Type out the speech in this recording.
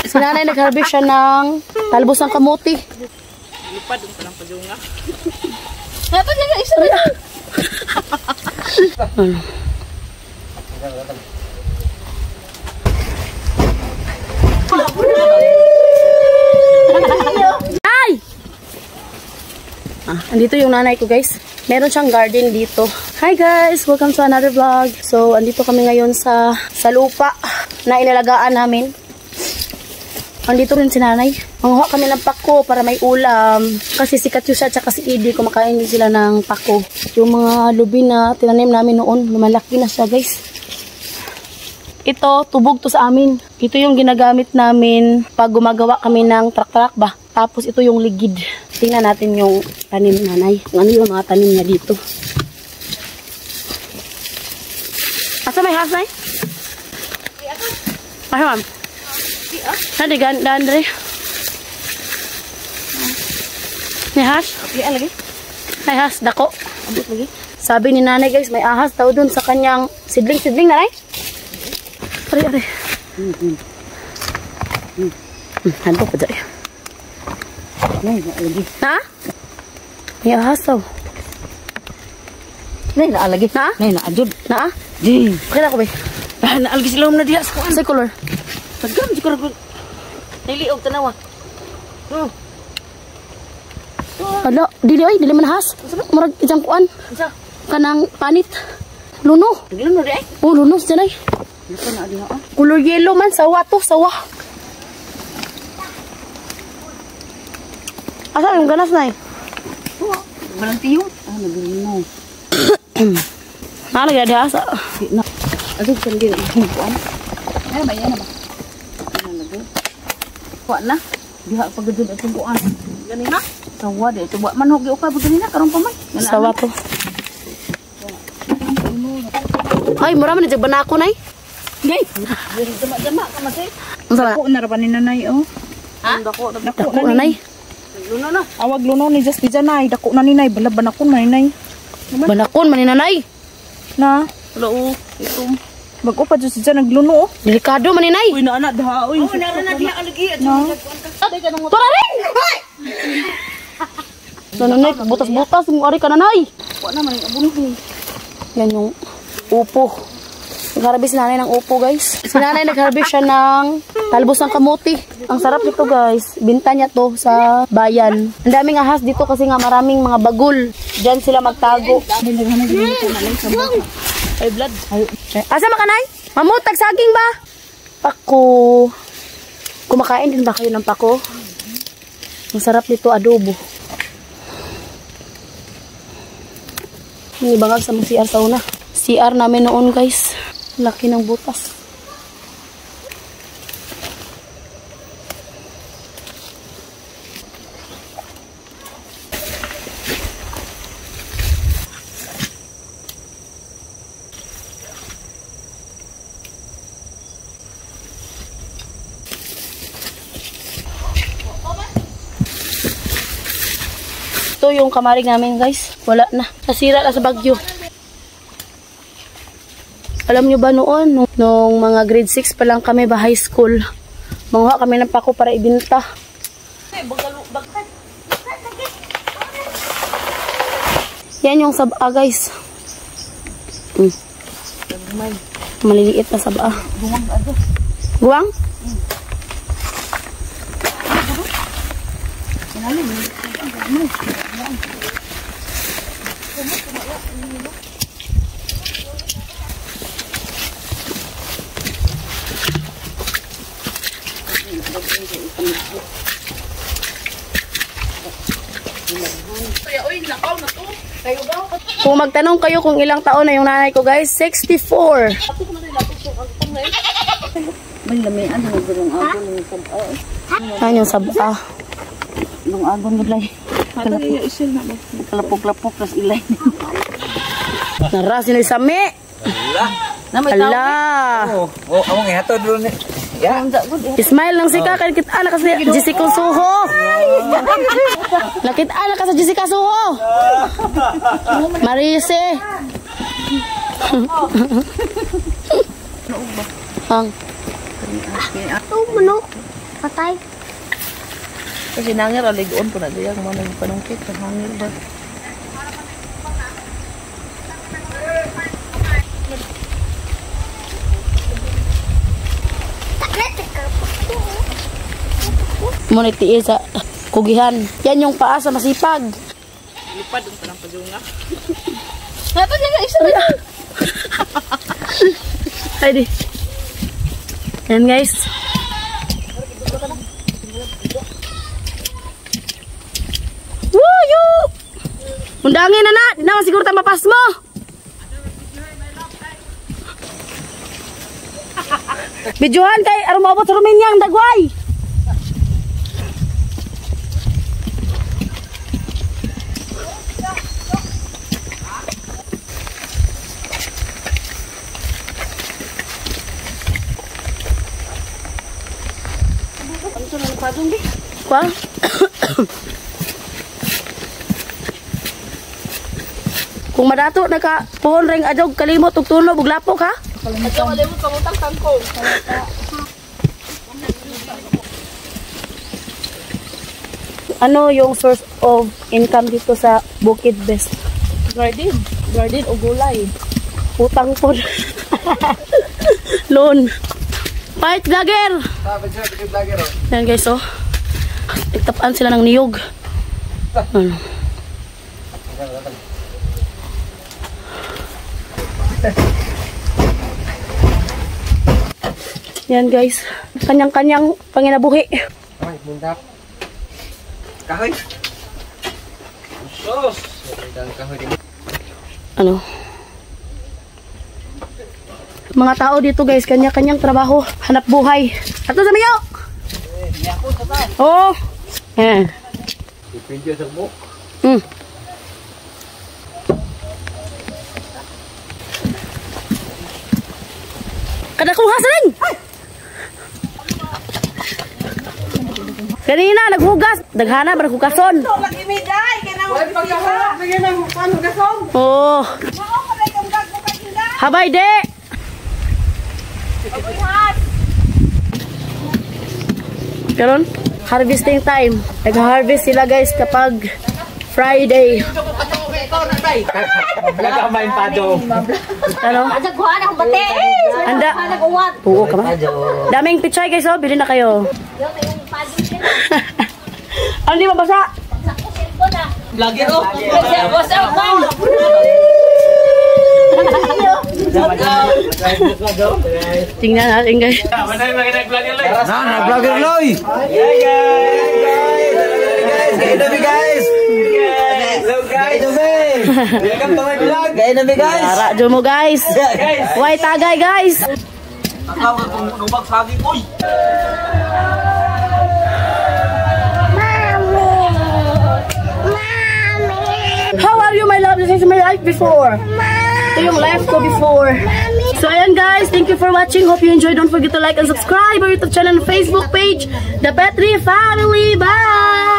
Si nanay nag-harvest siya ng talbos ng kamuti. Lupad yung palang pagunga. Dapat niya na isa na. Ay! Andito yung nanay ko, guys. Meron siyang garden dito. Hi guys! Welcome to another vlog. So, andito kami ngayon sa lupa na inalagaan namin. Andito rin si nanay. Manguha kami ng pako para may ulam. Kasi si Katyusha at si Edie, kumakain din sila ng pako. Yung mga lubi na tinanim namin noon, lumalaki na siya, guys. Ito, tubog to sa amin. Ito yung ginagamit namin pag gumagawa kami ng trak-trak ba. Tapos ito yung ligid. Tingnan natin yung tanim nanay. Kung ano yung mga tanim niya dito. Asa may house, nay? Ay, ma'am. Nadi, Dandre. May ahas? Iya lagi. May ahas, dako. Abot lagi. Sabi ni nanay, guys, may ahas daw dun sa kanyang sidling-sidling, nanay. Ari. Ano pa dyan? Nay, naalagi. Ha? May ahas daw. Nay, naalagi. Ha? Nay, naadjud. Na? Di. Pakita ko ba? Naalagi sila na diya. Sa color. Tagam, di ko rin. Niliog, tanawa. Ala, dili man ahas. Murag isang kuan. Kanang panit. Luno. Luno di ay? Oh, luno sa dyan ay. Color yellow man, sawa to, sawa. Asa yung ganas na eh? Walang tiyong. Nagulong mo. Lagi ada asa. Aduh, sendiri. Kuan. Bayan na ba? Kuan na. Diha pagdud at kuan. Gani na. Sawa de, coba manhog gyud ka begini na karon pa man. Sawa to. Ay, mura man jud banako nay. Gay. Jama-jama ka masay. Unsa? Dako na ra ba ni nanay oh? Ha? Dako na nanay. Luno na. Awag luno ni just di janay. Dako na ni nay, bala banakon man ni nay. Banakon man ni nanay. Na, hello. Ito. Bago pa jud siya nagluno oh. Delikado man ni nay. Uy, na daha uy. Oh, na diha alagi. Tora rin. Nanay, butas-butas mo ari ka nanay. Wa na man abuno ni. Yan yung upo. Nag-harvest si nanay ng upo, guys. Si nanay nag-harvest siya ng talbos ng kamuti. Ang sarap nito, guys. Binta niya to sa bayan. Ang daming ahas dito kasi nga maraming mga bagul. Diyan sila magtago. Ay, blood. Asa makanay? Mamutag saging ba? Pako. Kumakain din ba kayo ng pako? Ang sarap nito, adobo. Hindi bangag sa mga CR sa una. CR namin noon, guys. Laki ng butas. Ito yung kamarig namin, guys. Wala na. Nasira na sa bagyo. Alam nyo ba noon, nung mga grade 6 pa lang kami ba high school, manguha kami ng pako para ibinta. Yan yung saba, guys. Maliliit na saba. Guwang? Kung magtanong kayo kung ilang taon na yung nanay ko, guys, 64. Yan yung saba. Nung agon gulay. Kalapok-lapok tas ilay. Naras ni Sami. Ala. Oh, among ihato dulu ni. Ya. Smile lang si Kaka, nakita ala ka sa Jessica Suho. Nakita ala ka sa Jessica Suho. Marise. Ang. Oh, manok. Patay. Kasi nangir aligon po na diyang mo nang panungkit sa hangir ba. Muna tiis sa kugihan. Yan yung paa sa masipag. Lupad ang tanang pagunga. Dapat yan guys. Ay di. Yan guys. Woo! Undangin na na. Di naman siguro tayo mapas mo. Bidyuhan kay arumabot sa ruminyang dagway. Kwa? Kung madato naka puhon ring adog kalimot ug tuno ug lapok ha? Kalimot kamutang tangkong. Ano yung source of income dito sa Bukid Best? Garden o gulay. Utang po. Loan. Fight vlogger. Yan guys oh. Nagtapaan sila ng niyog. Ano? Yan guys. Kanyang-kanyang panginabuhi. Ay, mundap. Kahoy. Sos. Kahoy din. Ano? Mga tao dito guys, kanya-kanyang trabaho, hanap buhay. Ato sa miyo. Oh. Eh. Dipinyo sa buhok. Kada kuha sa ring. Kanina naghugas, daghana ba naghugason? Lagi may day kanang pagkaha. Bigyan ng hugason. Oh. Habay de. Karon harvesting time. Nag-harvest sila guys kapag Friday. Nagamain pa do. Ano? Nagkuhan akong bate. Anda. Nag-uwag. Oo ka ba? Daming pichay guys oh, bilhin na kayo. Ano di mabasa? Vlogger oh. What's up, mom? Tingnan natin guys. Na, nag-vlogger Loy. Hey guys. Hello guys. Welcome to my vlog. Guys. Radyo mo guys. Why tagay guys? Ako kung nubag saging oy. How are you my love? This is my life before. Ito yung life ko before. So ayan guys, thank you for watching. Hope you enjoyed. Don't forget to like and subscribe our YouTube channel and Facebook page, The Petri Family. Bye!